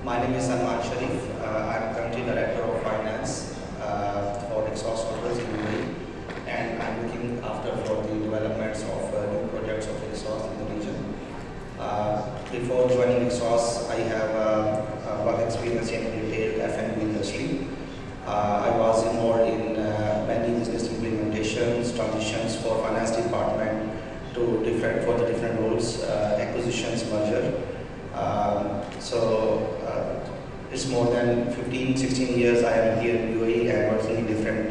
My name is Salman Sharif. I am currently Director of Finance for Exhaust Hotels in Dubai, and I am looking after for the developments of new projects of Exhaust in the region. Before joining Exhaust, I have work experience in retail F&B industry. I was involved in many business implementations, transitions for finance department to different roles, acquisitions, merger. It's more than 15-16 years I am here in UAE and working in different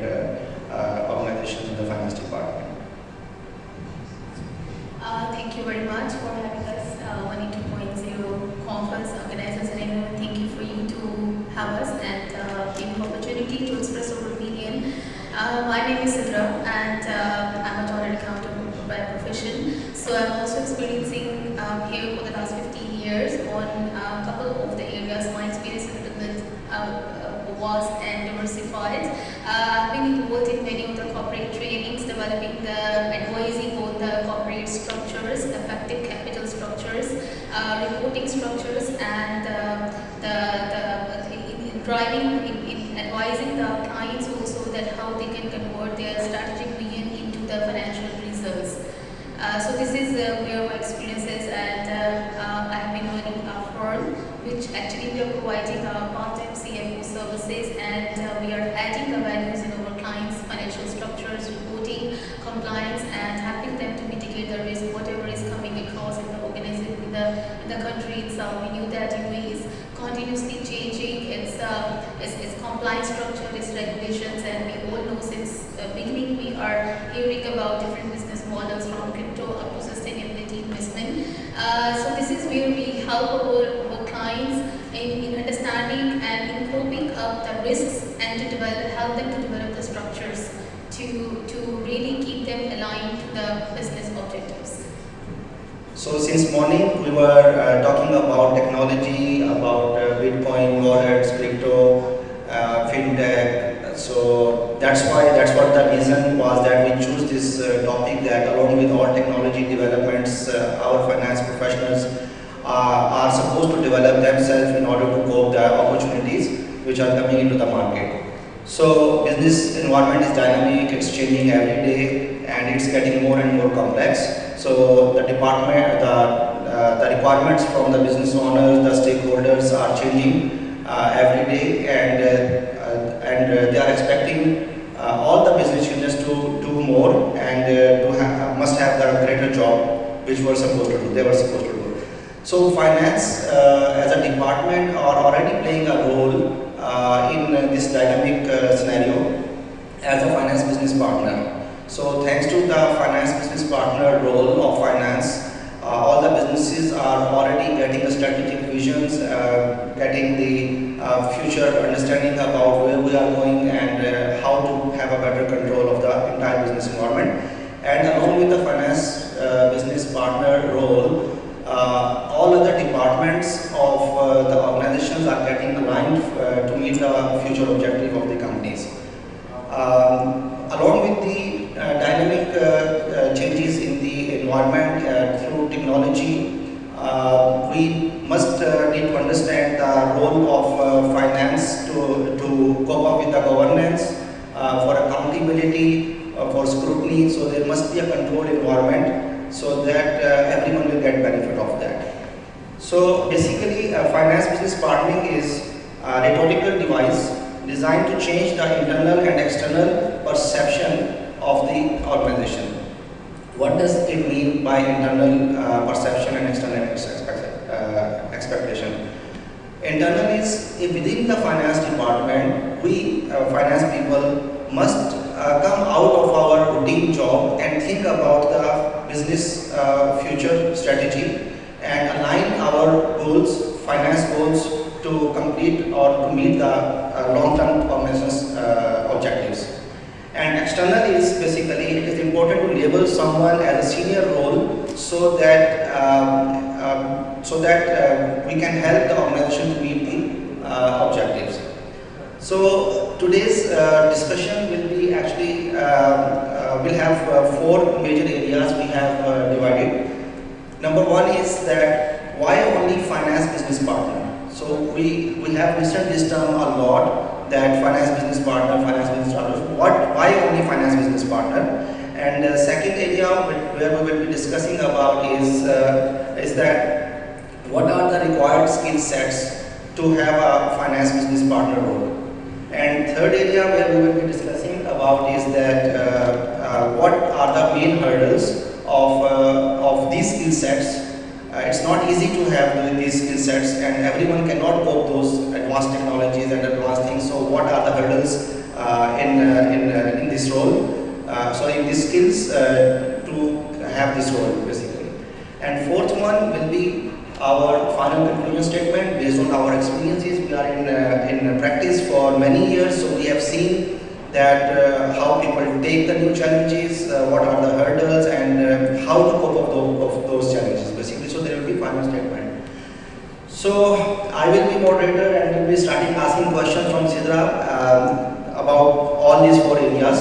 organizations in the finance department. Thank you very much for having us 182.0 conference organizers, and thank you for you to have us and give opportunity to express our opinion. My name is Sidra, and I'm a chartered accountant by profession. So I'm also experiencing here for the last 15 years on a couple of the areas. My experience is a little bit vast and diversified. I've been involved in many of the corporate trainings, developing advising on the corporate structures, effective capital structures, reporting structures, and advising the clients also that how they can convert their strategic vision into the financial results. So this is where my experience is, and I have been running a firm which actually we are providing part-time CFO services, and we are adding the values in our clients' financial structures, reporting, compliance, and helping them to mitigate the risk, whatever is coming across in the organization, in the country itself. We knew that UAE is continuously changing its compliance structure, its regulations, and we all know since beginning we are hearing about different business models from crypto up to sustainability investment. So this is where we help our clients in understanding and in coping up the risks and to help them to develop the structures to really keep them aligned to the business objectives. So since morning we were talking about technology, about Bitcoin, wallets, crypto, fintech. So that's what the reason was that we choose this topic, that along with all technology developments, our finance professionals are supposed to develop themselves in order to cope the opportunities which are coming into the market. So business environment is dynamic, it's changing every day, and it's getting more and more complex. So the requirements from the business owners, the stakeholders are changing every day, and they are expecting all the business units to do more and must have the greater job which they were supposed to do. So finance as a department are already playing a role in this dynamic scenario as a finance business partner. So thanks to the finance business partner role of finance, all the businesses are already getting the strategic visions, getting the future understanding about where we are going and how to have a better control of the entire business environment. And along with the finance business partner role, all other departments of the organizations are getting aligned to meet the future objective of the companies. Along with the dynamic changes in the environment through technology, we must need to understand the role of finance to cope up with the governance, for accountability, for scrutiny. So there must be a controlled environment so that everyone will get benefit of that. So basically, finance business partnering is a rhetorical device designed to change the internal and external perception of the organization. What does it mean by internal perception and external expectation? Internal is within the finance department, we finance people must come out of our routine job and think about the business future strategy and align our goals, finance goals, to complete or to meet the long-term organization's objectives. And external is basically, it is important to label someone as a senior role so that we can help the organization to meet the objectives. So today's discussion will be actually will have four major areas we have divided. Number one is that why only finance business partner? So we have listened this term a lot, that finance business partner, finance business partner. Why only finance business partner? And second area where we will be discussing about is that what are the required skill sets to have a finance business partner role. And third area where we will be discussing about is that what are the main hurdles of these skill sets. It's not easy to have these skill sets, and everyone cannot cope those advanced technologies and advanced things. So what are the hurdles in this role? In these skills to have this role basically. And fourth one will be our final conclusion statement based on our experiences. We are in practice for many years, so we have seen that how people take the new challenges, what are the hurdles, and how to cope of those challenges basically. So there will be final statement. So I will be moderator and will be starting asking questions from Sidra about all these four areas,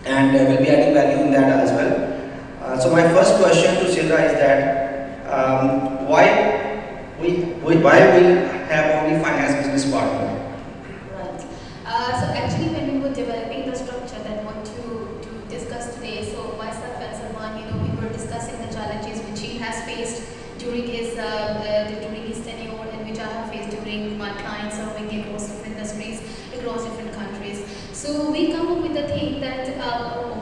and will be adding value in that as well. So my first question to Sidra is that why we have only finance business partner? Right. So actually, when we were developing the structure that we want to discuss today, so myself and Salman, we were discussing the challenges which he has faced during his tenure, and which I have faced during my clients serving across different industries, across different countries. So we come up with the thing that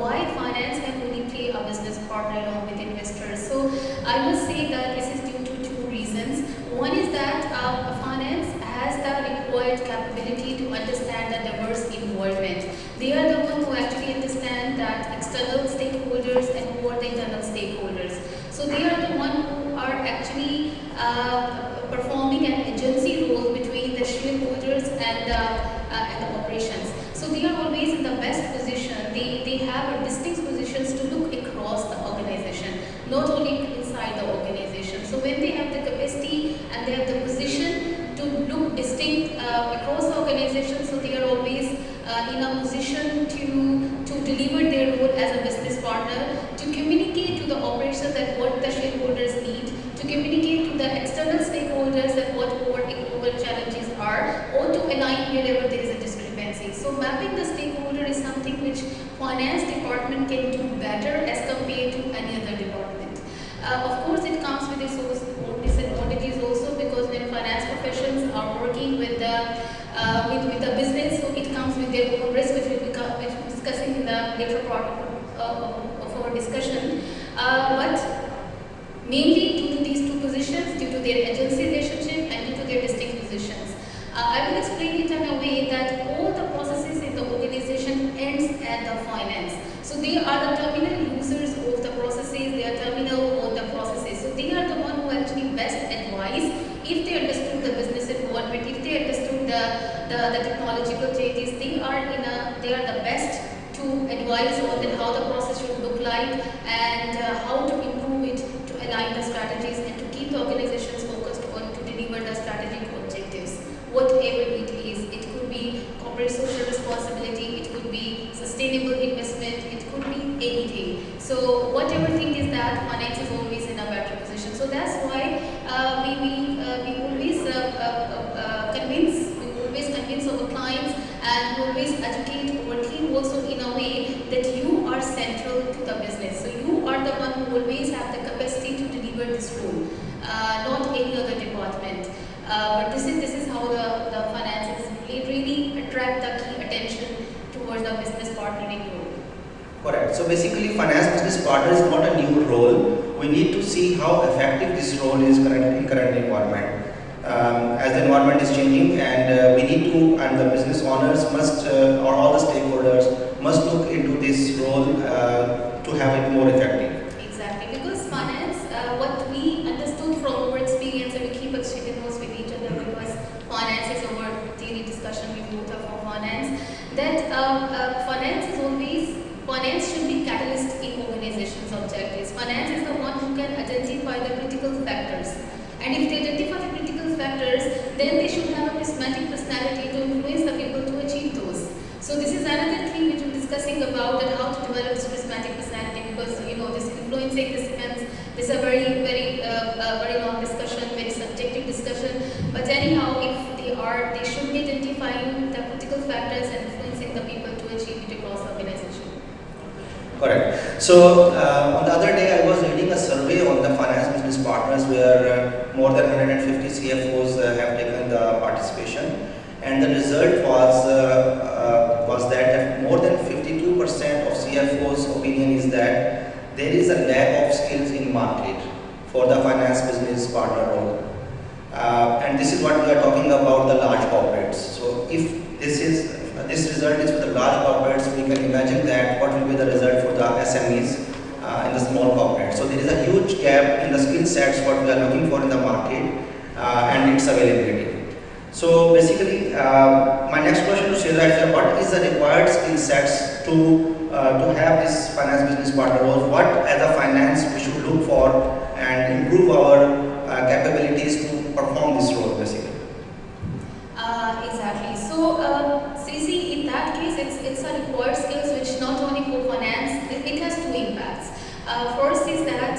why finance can only play a business partner along with investors. So I must say that this is due to two reasons. One is that finance has the required capability to understand the diverse involvement. They are the one who actually understand that external stakeholders and who are the internal stakeholders. So they are the one who are actually performing an agency role between the shareholders and the operations. So they are always in the best position. They have a distinct positions to look across the organization, not only inside the organization. So when they have the capacity and they have the position to look distinct across the organization, so they are always in a position to deliver their role as a business partner, to communicate to the operation that what the shareholders need, to communicate to the external stakeholders that what our challenges are, or to align wherever there is a discrepancy. So mapping the stakeholder is something which finance department can do better as compared to any other department. Of course, it comes with its own disadvantages also, because when finance professions are working with the business, so it comes with their own risk, which we'll be discussing in the later part of our discussion. But mainly due to these two positions, due to their agency relationship and due to their distinct positions. I will explain it in a way that all the processes in the organization ends at the finance. So they are the terminal users of the processes, they are terminal of the processes. So they are the one who actually best advise if they understood the business involvement, if they understood the technological changes. They are the best to advise on how the process should look like and how to improve it, to align the strategies and to keep the organizations focused on to deliver the strategic objectives. Whatever it is, it could be corporate social responsibility, it could be sustainable investment, it could be anything. So whatever thing is that, finance is always in a better position. So that's why we always convince our clients, and we always educate our team also in a way that you are central to the business. So you are the one who always have the capacity to deliver this role, not any other department. But this is how the finances really attract the key attention towards the business partnering role. Correct. So basically, finance business partner is not a new role. We need to see how effective this role is in current environment. As the environment is changing, and we need to, and the business owners must, or all the stakeholders must look into this role to have it more effective. Exactly, because finance, what we understood from our experience, and we keep exchanging notes with each other because finance is our daily discussion. We both are from finance. That finance should be catalyst in organizations' objectives. Finance is the one who can identify the critical factors. And if they identify the critical factors, then they should have a prismatic personality to influence the people to achieve those. So this is another thing which we're discussing about, that how to develop this prismatic personality, because this influencing, this is a very long discussion, very subjective discussion. But then So on the other day, I was reading a survey on the finance business partners where more than 150 CFOs have taken the participation, and the result was that more than 52% of CFOs' opinion is that there is a lack of skills in market for the finance business partner role. And this is what we are talking about, the large corporates. So if this result is for the large corporates, we can imagine that what will be the result for the SMEs in the small corporates. So there is a huge gap in the skill sets what we are looking for in the market and its availability. So basically, my next question to Sidra is that what is the required skill sets to have this finance business partner role? What as a finance we should look for and improve our capabilities to perform this role basically? Exactly. So you see, in that case, it's a required skills which not only for finance, it has two impacts. First is that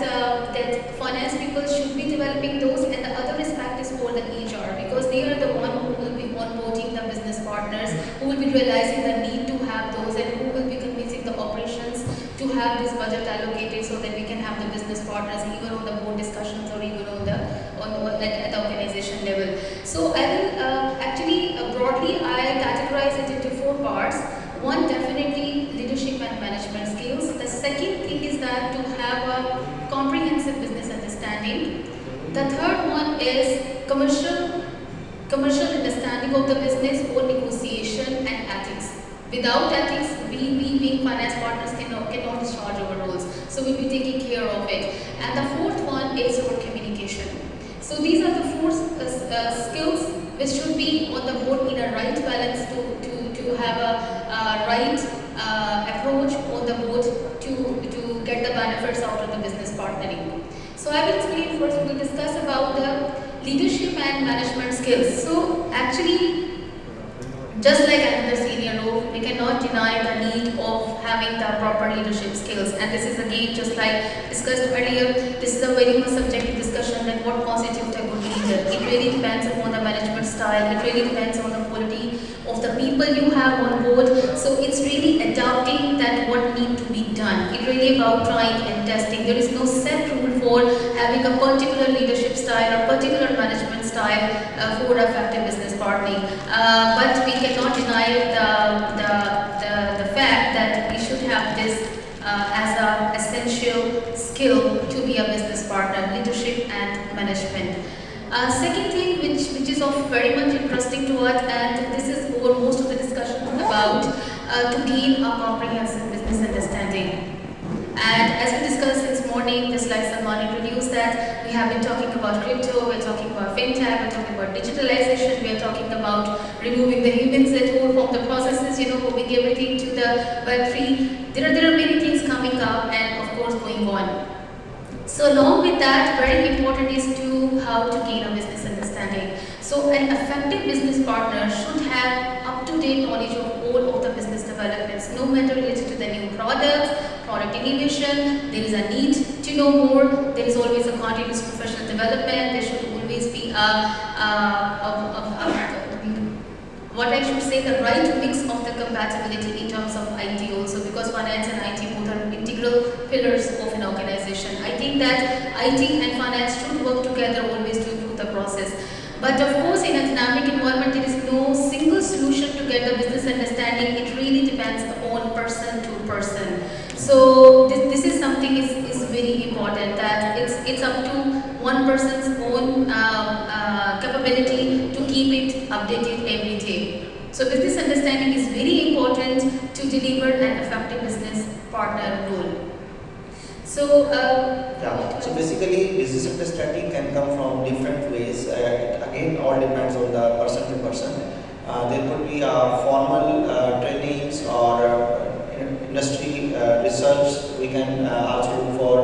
finance people should be developing those, and the other aspect is for the HR, because they are the one who will be onboarding the business partners, who will be realizing the need to have those, and who will be convincing the operations to have this budget allocated so that we can have the business partners even on the board discussions or even at the organization level. So I will actually broadly I categorize it into four parts. One, definitely leadership and management skills. The second thing is that to have a comprehensive business understanding. The third one is commercial understanding of the business or negotiation and ethics. Without ethics, we being finance partners cannot discharge our roles. So we'll be taking care of it. And the fourth one is our communication. So these are the four skills which should be on the board in a right balance to have a right approach on the board to get the benefits out of the business partnering. So I will explain first, we will discuss about the leadership and management skills. So actually, just like another senior role, we cannot deny the need of having the proper leadership skills. And this is again, just like discussed earlier, this is a very much subjective discussion that what constitutes a good leader. It really depends upon the management style, it really depends on the quality of the people you have on board. So it's really adapting that what need to be done. It's really about trying and testing. There is no set rule for having a particular leadership style or particular management style for effective business partnering. But we cannot deny the fact that we should have this as an essential skill to be a business partner, leadership and management. Second thing which is of very much interesting to us, and this is over most of the discussion about to gain a comprehensive business understanding. And as we discussed this morning, just like Salman introduced that, we have been talking about crypto, we're talking about fintech, we're talking about digitalization, we're talking about removing the humans that hold from the processes, moving everything to the Web3. There are many things coming up and of course going on. So along with that, very important is to how to gain a business understanding. So an effective business partner should have up-to-date knowledge of all of the business developments, no matter related to the new products, product innovation. There is a need to know more. There is always a continuous professional development. There should always be what I should say, the right mix of the compatibility in terms of IT also, because finance and IT both are integral pillars of an organization. I think that IT and finance should work together always to improve the process. But of course, in a dynamic environment, there is no single solution to get the business understanding. It really depends upon person to person. So this is something is very important, that it's up to one person's own capability to keep it updated every day. So business understanding is very important to deliver an effective business partner role. So So basically, business understanding can come from different ways. It again all depends on the person to person. There could be formal trainings or industry research. We can also look for.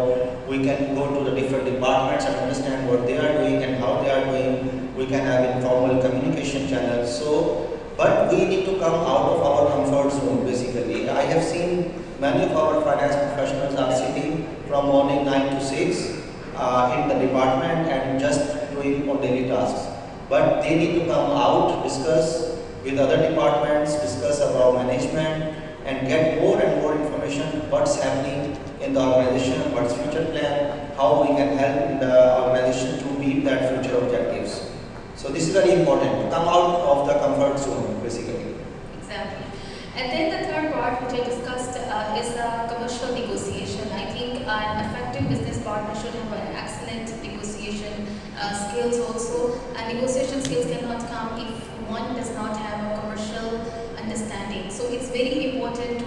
We can go to the different departments and understand what they are doing and how they are doing. We can have informal communication channels. So, but we need to come out of our comfort zone. Basically, I have seen many of our finance professionals are sitting from morning 9 to 6 in the department and just doing on daily tasks. But they need to come out, discuss with other departments, discuss about management, and get more and more information what's happening in the organization, what's future plan, how we can help the organization to meet that future objectives. So this is very important, to come out of the comfort zone, basically. Exactly. And then the third part, which I discussed, is the commercial negotiation. I think an effective business partner should have an excellent negotiation skills also. And negotiation skills cannot come if one does not have a commercial understanding. So it's very important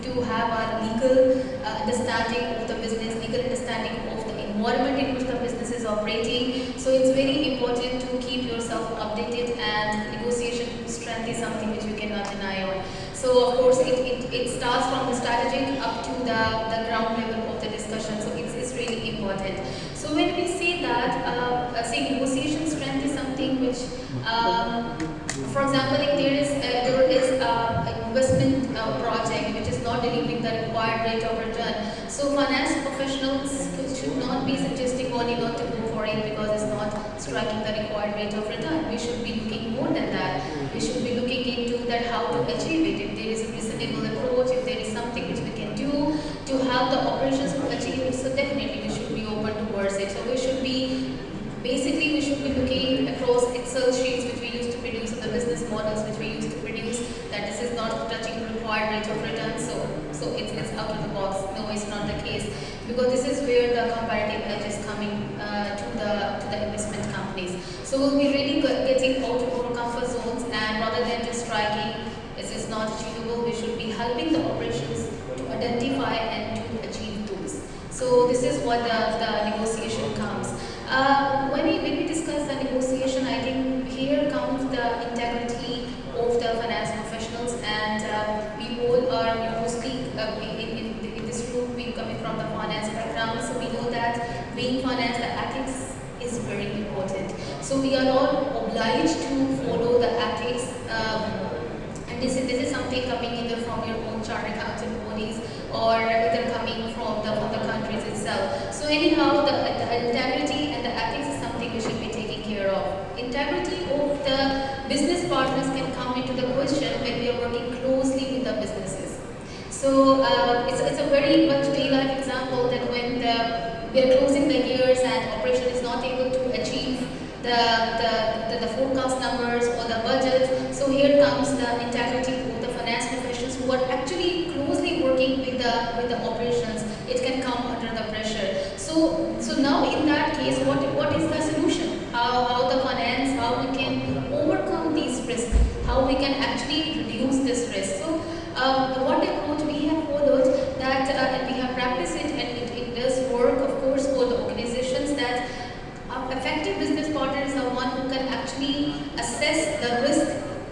to have a legal understanding of the business, legal understanding of the environment in which the business is operating. So it's very important to keep yourself updated, and negotiation strength is something which you cannot deny on. So of course it starts from the strategic up to the ground level of the discussion. So it's really important. So when we say that, say negotiation strength is something which, for example, if there is an investment project which is not delivering the required rate of return, so finance professionals should not be suggesting only not to go for it because it's not striking the required rate of return. We should be looking more than that. We should be looking into that how to achieve it. If there is a reasonable approach, if there is something which we can do to help the operations to achieve it, so definitely we should be open towards it. So we should be looking across Excel sheets which we used to produce, the business models which we used to produce, that this is not touching the required rate of return, so it's out of the box. No, it's not the case, because this is where the comparative edge is coming to the investment companies. So we'll be really getting out of our comfort zones, and rather than just striking this is not achievable, we should be helping the operations to identify and to achieve those. So this is what the negotiation comes. When we discuss the negotiation, I think here comes the integrity of the finance professionals, and we all are mostly in this room, we coming from the finance background, so we know that being finance, the ethics is very important. So we are all obliged to follow the ethics, and this is something coming either from your own chartered accountant bodies or either coming from the countries itself. So anyhow, the integrity and the ethics is something we should be taking care of. Integrity of the business partners can come into the question when we are working closely with the businesses. So it's a very much real-life example that when we are closing the years and operation is not able to achieve the forecast numbers or the budget. So here comes the integrity of the finance professionals who are actually closely working with the operations. It can come under the pressure. So now in that case, what is the solution? How the finance, how we can overcome these risks, how we can actually reduce this risk. So what approach we have followed that and we have practiced it, and it does work, of course, for the organizations, that effective business partner is the one who can actually assess the risk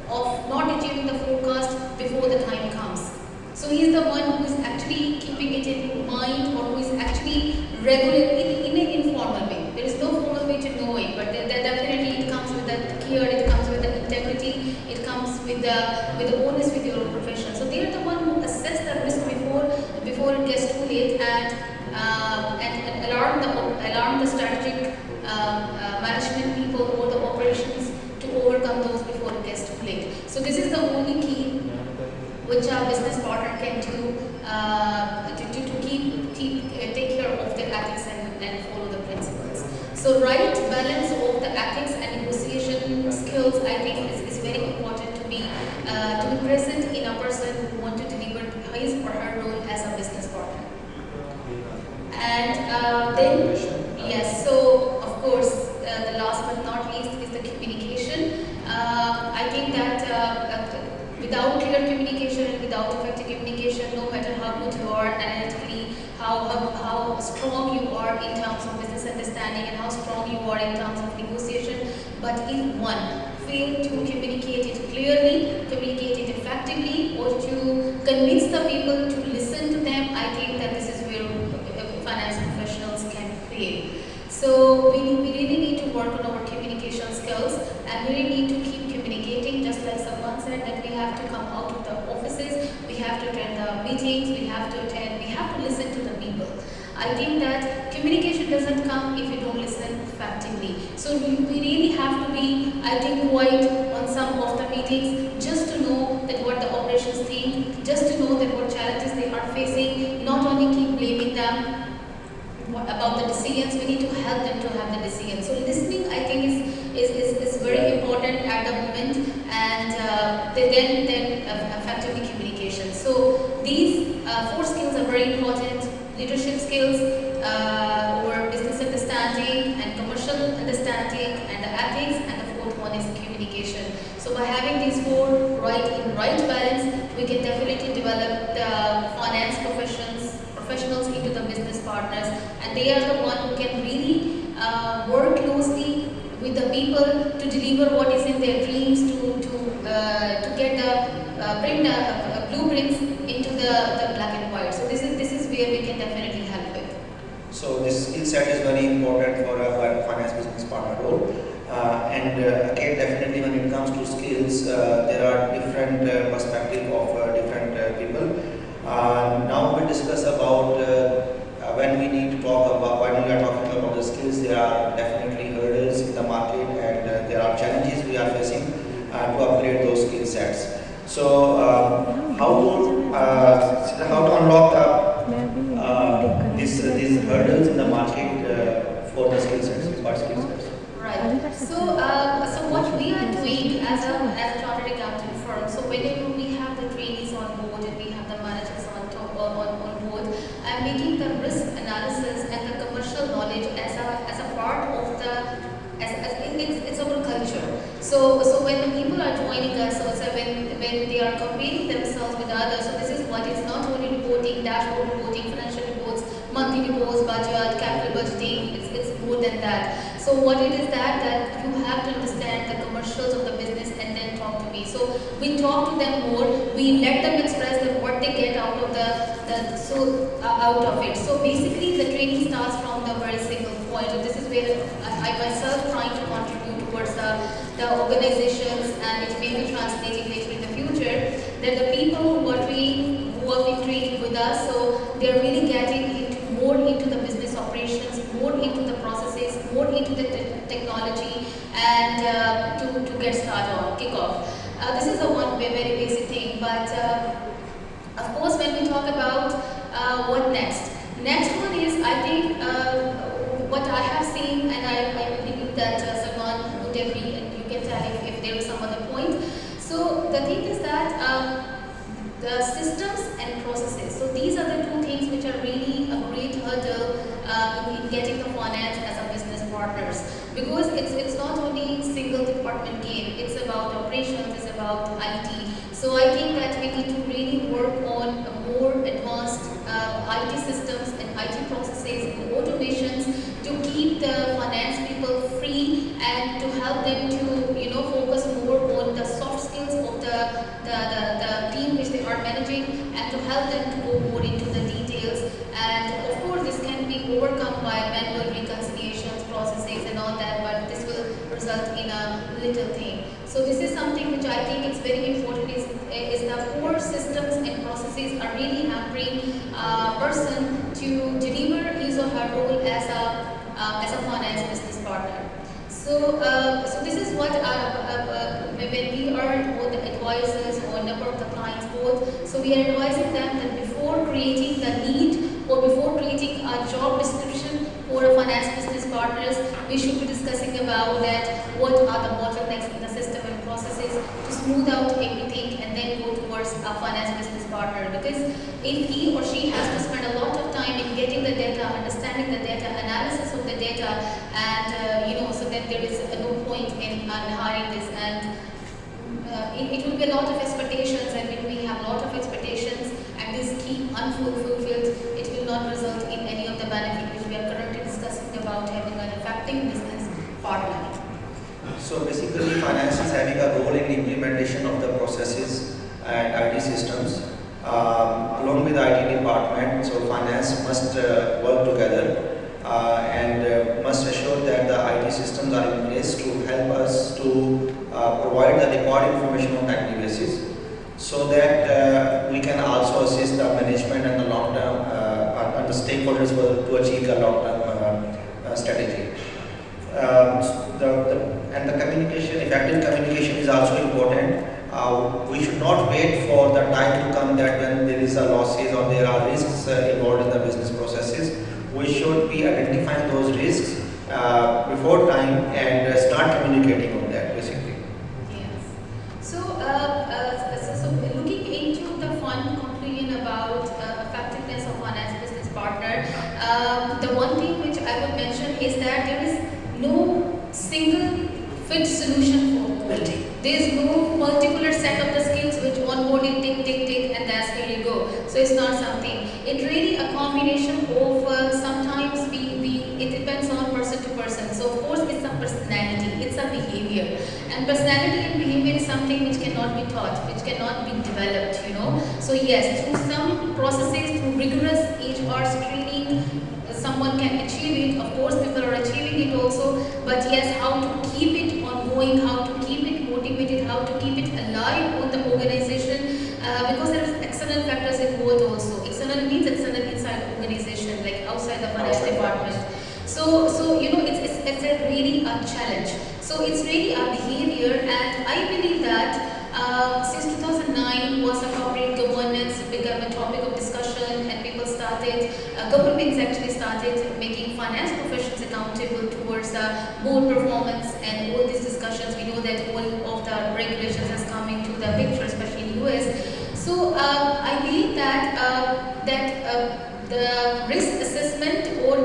of not achieving the forecast before the time comes. So he is the one who is actually keeping it in mind, or who is actually regularly in an informal way. There is no formal way to know it, but definitely it comes with the care, it comes with the integrity, it comes with the onus with your profession. So they are the one who assess the risk before it gets too late, and alarm the strategic management people or the operations to overcome those before it gets too late. So this is the only key which our business partner can do to take care of the ethics and follow the principles. So right balance of the ethics and negotiation skills, I think is very important to be present in a person who wants to deliver his or her role as a business partner. And then, yes, so of course, the last but not least is the communication. I think that without clear communication and without effective communication, no matter how good you are analytically, how strong you are in terms of business understanding and how strong you are in terms of negotiation, but if one fail to communicate it clearly, communicate it effectively, or to convince the people to listen to them, I think that this is where finance professionals can fail. So we really need to work on our communication skills, and we really need to keep communicating, just like Salman said, that we have to come out of the offices, we have to attend the meetings, we have to listen to the people. I think that communication doesn't come if you don't listen effectively. So we really have to be, I think, quiet on some of the meetings, just to know that what the operations think, just to know that what challenges they are facing, not only keep blaming them, about the decisions, we need to help them to have the decisions. So listening, I think, is very important at the moment, and then effectively communication. So these four skills are very important: leadership skills, or business understanding, and commercial understanding, and the ethics, and the fourth one is communication. So by having these four right balance, we can definitely develop the finance professionals into the business partners, and they are the one who can really work closely with the people to deliver what is in their dreams, to get the bring the blueprints into the black and white. So this is where we can definitely help with. So this skill set is very important for a finance business partner role. Again, definitely when it comes to skills, there are different perspective of different people. Now we'll discuss about when we need to talk about, when we are talking about the skills, there are definitely hurdles in the market, and there are challenges we are facing to upgrade those skill sets. So how to unlock these hurdles in the market for the skill sets, smart skill sets? Right. So what we are doing as a chartered accounting firm, so whenever we have the trainees on board and we have the managers on board, I'm making the risk analysis and the commercial knowledge as a part of it's our culture. So when the people are joining us, also when they are comparing themselves with others, so this is what it's not only reporting, dashboard reporting, financial reports, monthly reports, budget, capital budgeting, it's more than that. So what it is that you have to understand the commercials of the business and then talk to me. So we talk to them more, we let them express what they get out of out of it. So basically the training starts from the very single point. So this is where I myself trying to contribute towards the organizations, and it may be translating later in the future, that the people who have been training with us, so they're really getting more into the business operations, more into the processes, more into the technology, and to get started on, kick off. This is the one very basic thing, but of course when we talk about what next? Next one is, I think, what I have seen, and I believe that Salman would agree, and you can tell if there is some other point. So the thing is that the systems and processes. So these are the two things which are really a great hurdle in getting the finance as a business partners, because it's not only single department game. It's about operations. It's about IT. So I think that we need to really work on more advanced IT systems and IT processes and automations to keep the finance people free, and to help them to focus more on the soft skills of the team which they are managing, and to help them to go more into the details. And of course this can be overcome by manual reconciliations, processes and all that, but this will result in a little thing. So this is something which I think is very important, is the core systems and processes are really hampering a person to deliver his or her role as a finance business partner. So this is what when we are both the advisors or number of the clients both, so we are advising them that before creating the need or before creating a job description for a finance business partners, we should be discussing about that what are the bottlenecks in the system and processes to smooth out everything, and then go towards a finance business partner. Because if he or she has to spend a lot of time in getting the data, understanding the data, analysis of the data, and so that there is no point in hiring this, and it will be a lot of expectations, and when we have a lot of expectations and this keep unfulfilled, it will not result in any of the benefit which we are currently discussing about having an effective business partner. So basically finance is having a role in implementation of the processes and IT systems along with the IT department. So finance must work together and must assure that the IT systems are in place to help us to provide the required information on timely basis, so that we can also assist the management and the long-term and the stakeholders to achieve the long-term strategy. And the communication, effective communication is also important. We should not wait for the time to come that when there is a losses or there are risks involved in the business processes. we should be identifying those risks before time and start communicating on that basically. Yes. So looking into the fun conclusion about effectiveness of one as a business partner, the one thing which I would mention is that there is no single fit solution for quality. There is no particular set of the skills which onboarding tick, and that's where you go. So it's not something. It's really a combination of sometimes it depends on person to person. So of course it's a personality, it's a behavior, and personality and behavior is something which cannot be taught, which cannot be developed. So yes, through some processes, through rigorous HR screening, someone can achieve it. Of course, people are achieving it also. But yes, how to keep it ongoing, how to keep it motivated, how to keep it alive on the organization, because there is external factors involved also. External means external inside the organization, like outside the finance department. So it's a really a challenge. So it's really a behavior, and I believe that since 2009 was a corporate governance became a topic of discussion, and people started, governments actually started making finance professions accountable towards board performance and all these discussions. We know that all of the regulations has come into the picture, especially in US. So I believe that the risk assessment or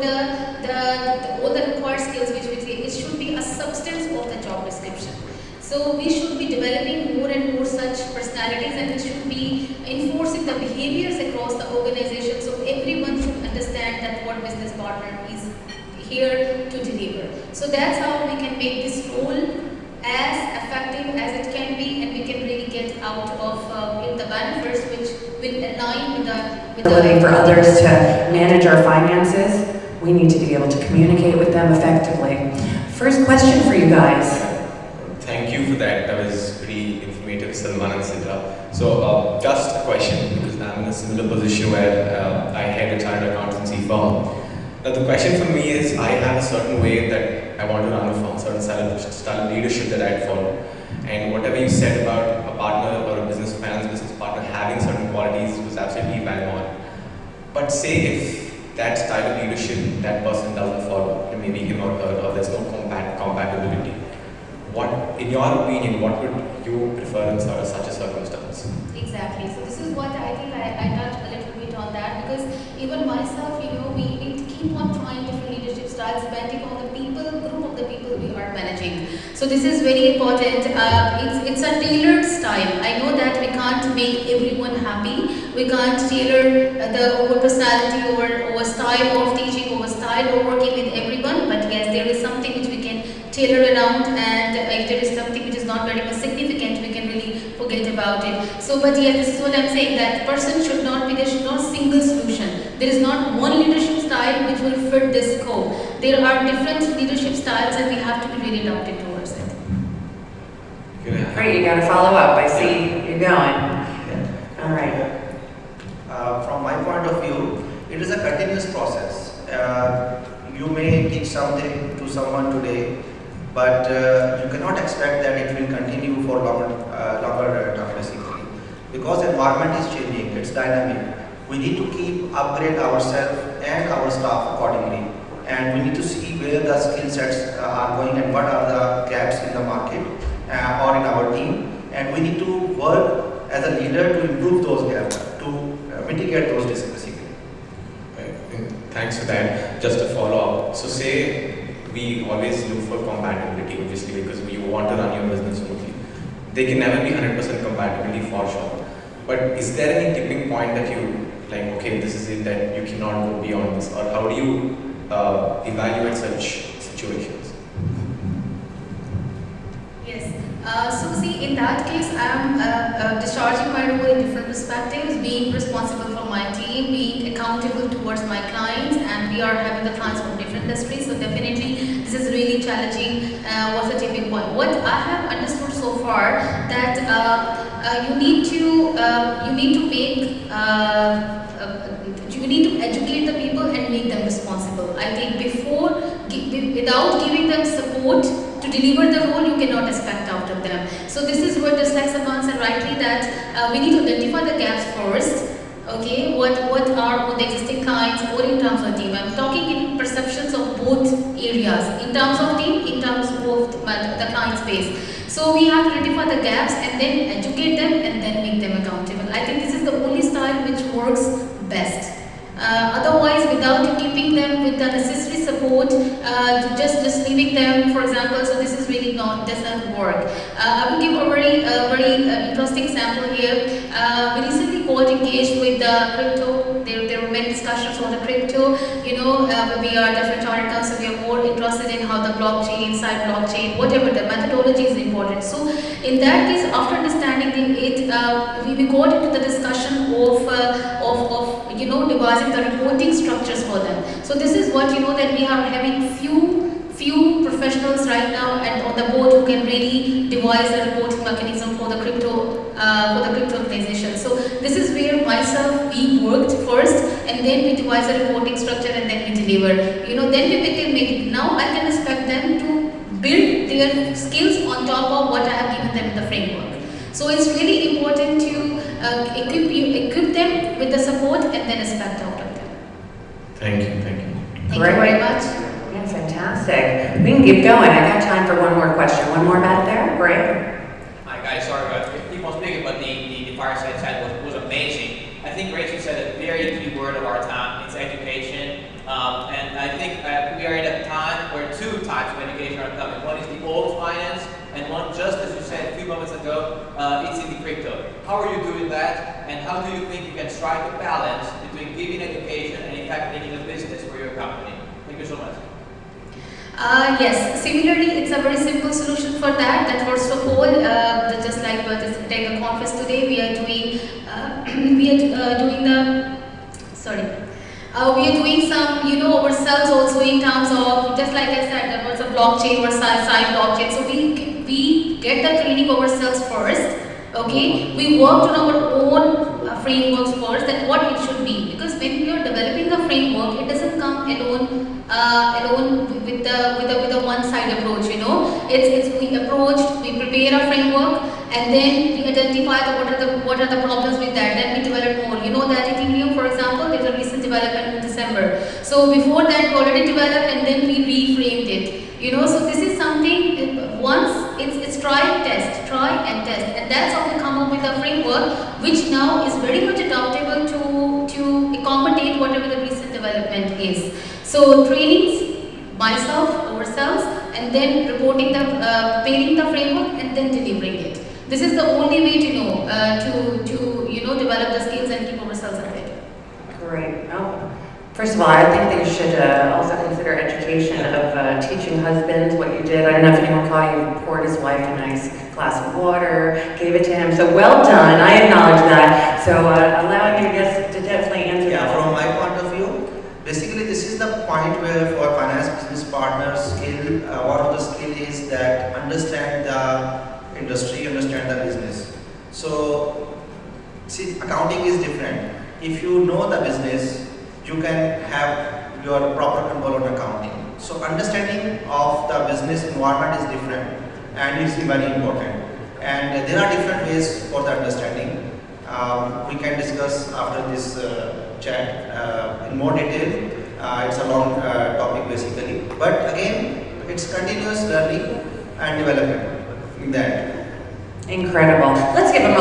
all the required skills which it should be a substance of the job description. So we should be developing more and more such personalities, and we should be enforcing the behaviors across the organization, so everyone should understand that what business partner is here to deliver. So that's how we can make this role as effective as it can be, and we can really get out of the benefits which will align with the ability for others to manage our finances. We need to be able to communicate with them effectively. First question for you guys. Thank you for that. That was pretty informative, Salman and Sidra. So just a question, because I'm in a similar position where I head a chartered accountancy firm. Now the question for me is, I have a certain way that I want to run a firm, certain style of leadership that I'd follow. And whatever you said about a partner or a finance business partner having certain qualities was absolutely bang on. But say if that style of leadership that person doesn't follow, maybe him or her, or there's no compatibility. What, in your opinion, what would you prefer in such a circumstance? Exactly. So this is what I think I touched a little bit on that, because even myself, we need to keep on trying different leadership styles depending on the group of the people we are managing. So this is very important. It's a tailored style. I know that we can't make everyone happy. We can't tailor the personality or style of teaching or style of working with everyone. But yes, there is something which we can tailor around, and if there is something which is not very much significant, we can really forget about it. So, but yes, this is what I'm saying, that person should not be, there should not single solution. There is not one leadership style which will fit this scope. There are different leadership styles, and we have to be really adapted towards it. Great, you got to follow up. I see you're going. All right. From my point of view, it is a continuous process. You may teach something to someone today, but you cannot expect that it will continue for longer term basically, because environment is changing, it's dynamic. We need to keep upgrade ourselves and our staff accordingly, and we need to see where the skill sets are going and what are the gaps in the market or in our team, and we need to work as a leader to improve those gaps, to mitigate those risks basically. Thanks for that. Just a follow-up. So say we always look for compatibility, obviously, because you want to run your business smoothly. They can never be 100% compatibility for sure. But is there any tipping point that you like, okay, this is it, that you cannot go beyond this? Or how do you evaluate such situations? Yes. So see, in that case, I am discharging my role in different perspectives, being responsible for my team, being accountable towards my clients, and we are having the clients from different industries. So definitely, this is really challenging. What's the tipping point? What I have understood so far, that you need to educate the people and make them responsible. I think without giving them support to deliver the role, you cannot expect out of them. So this is where, just like Salman said rightly, that we need to identify the gaps first. Okay, what are the existing clients or in terms of team? I'm talking in perceptions of both areas, in terms of team, in terms of the client space. So we have to identify the gaps and then educate them and then make them accountable. I think this is the only style which works best. Otherwise, without keeping them with the necessary support, just leaving them, for example, so this is really not, doesn't work. I will give a very interesting example here. We recently got engaged with the crypto. There were many discussions on the crypto. You know, we are different charters, so we are more interested in how the blockchain, side blockchain, whatever the methodology is important. So in that case, after understanding it, we got into the discussion of you know, devising the reporting structures for them. So this is what, you know, that we are having few professionals right now and on the board who can really devise the reporting mechanism for the crypto organization. So this is where myself, we worked first and then we devised a reporting structure and then we deliver. You know, then we can make it. Now I can expect them to build their skills on top of what I have given them in the framework. So it's really important to equip them with the support and then expect out of them. Thank you, thank you. Thank you very much. Yeah, fantastic. We can keep going. I got time for one more question. One more back there. Great. Hi guys, sorry about keep on speaking, but the FireSide side was amazing. I think Rachel said a very key word of our time. It's education, and I think we are in a time where two types of education are coming. One is the old finance, and one, just as you said a few moments ago, it's in the crypto. How are you doing that, and how do you think you can strike a balance between giving education and in fact making a business for your company? Thank you so much. Yes, similarly, it's a very simple solution for that. That first of all, just like just take a conference today, we are doing we are doing some, you know, ourselves also in terms of, just like I said, there was a blockchain or side blockchain. So we get the training ourselves first. Okay, we worked on our own frameworks first, that what it should be, because when you are developing a framework, it doesn't come alone with the one side approach. You know, it's we prepare a framework and then we identify what are the problems with that. Then we develop more. You know that Ethereum, for example, there's a recent development in December. So before that, we already developed and then we reframed it. You know, so this is something, once it's try and test, and that's how we come up with a framework which now is very much adaptable to accommodate whatever the recent development is. So trainings, myself, ourselves, and then reporting preparing the framework and then delivering it. This is the only way to know to you know, develop the skills and keep ourselves ahead. Great. Oh. First of all, I think they should also consider education of teaching husbands what you did. I don't know if anyone caught you poured his wife a nice glass of water, gave it to him. So well done. I acknowledge that. So allowing you to definitely answer. Yeah, from my point of view, basically this is the point where for finance business partners, one of the skill is that understand the industry, understand the business. So see, accounting is different. If you know the business, you can have your proper control on accounting. So understanding of the business environment is different and it's very important. And there are different ways for the understanding. We can discuss after this chat in more detail. It's a long topic basically. But again, it's continuous learning and development in that. Incredible. Let's give them